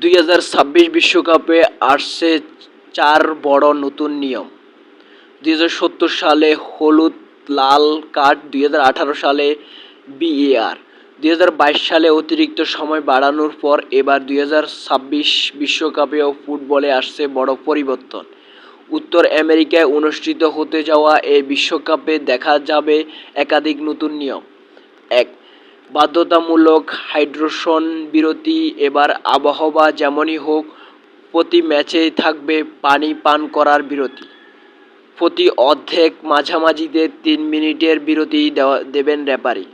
2026 বিশ্বকাপে আসছে 4 বড় নতুন নিয়ম। 2070 সালে হলুদ লাল কার্ড, 2018 সালে বিএআর, 2022 সালে অতিরিক্ত সময় বাড়ানোর পর এবার 2026 বিশ্বকাপেও ফুটবলে আসছে বড় পরিবর্তন। উত্তর আমেরিকায় অনুষ্ঠিত হতে যাওয়া এই বিশ্বকাপে দেখা যাবে একাধিক নতুন নিয়ম। 1. বাধ্যতামূলক হাইড্রেশন বিরতি। এবার আবহাওয়া যেমনই হোক, প্রতি ম্যাচেই থাকবে পানি পান করার বিরতি। প্রতি অর্ধেক মাঝামাঝিতে 3 মিনিটের বিরতি দেবেন রেফারি।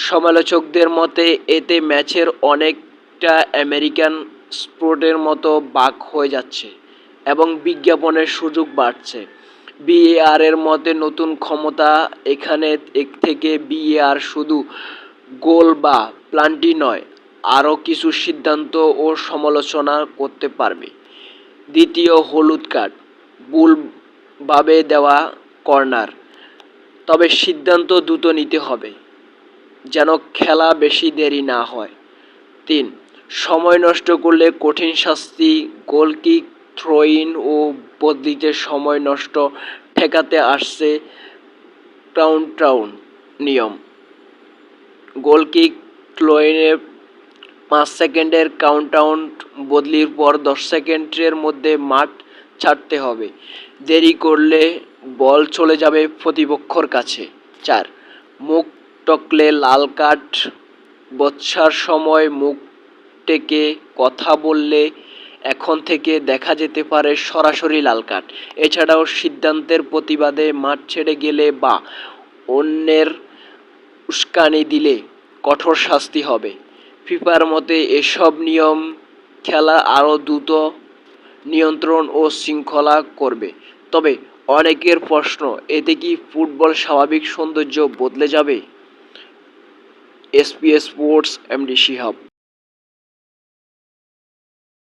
সমালোচকদের মতে এতে ম্যাচের অনেকটা আমেরিকান স্পোর্টের মতো বাঁক হয়ে যাচ্ছে এবং বিজ্ঞাপনের সুযোগ বাড়ছে। বিএআর এর মতে নতুন ক্ষমতা এখানে থেকে বিএআর শুধু গোল বা প্লান্টি নয়, আরও কিছু সিদ্ধান্ত ও সমালোচনা করতে পারবে। দ্বিতীয়, হলুদ কার্ড, ভুলভাবে দেওয়া কর্নার। তবে সিদ্ধান্ত দ্রুত নিতে হবে যেন খেলা বেশি দেরি না হয়। 3. সময় নষ্ট করলে কঠিন শাস্তি। গোলকিক, থ্রো-ইন ও বদলিতে সময় নষ্ট ঠেকাতে আসছে কাউন্টডাউন নিয়ম। গোলকিক, থ্রো-ইনে 5 সেকেন্ডের কাউন্টডাউন, বদলির পর 10 সেকেন্ডের মধ্যে মাঠ ছাড়তে হবে। দেরি করলে বল চলে যাবে প্রতিপক্ষের কাছে। 4. মুখ টকলে লাল কার্ড। বচসার সময় মুখ টেকে কথা বললে এখন থেকে দেখা যেতে পারে সরাসরি লাল কার্ড। এছাড়াও সিদ্ধান্তের প্রতিবাদে মাঠ ছেড়ে গেলে বা অন্যের উস্কানি দিলে কঠোর শাস্তি হবে। ফিফার মতে এসব নিয়ম খেলা আরও দ্রুত, নিয়ন্ত্রণ ও শৃঙ্খলা করবে। তবে অনেকের প্রশ্ন, এতে কি ফুটবল স্বাভাবিক সৌন্দর্য বদলে যাবে? SP sports, MD Shihab.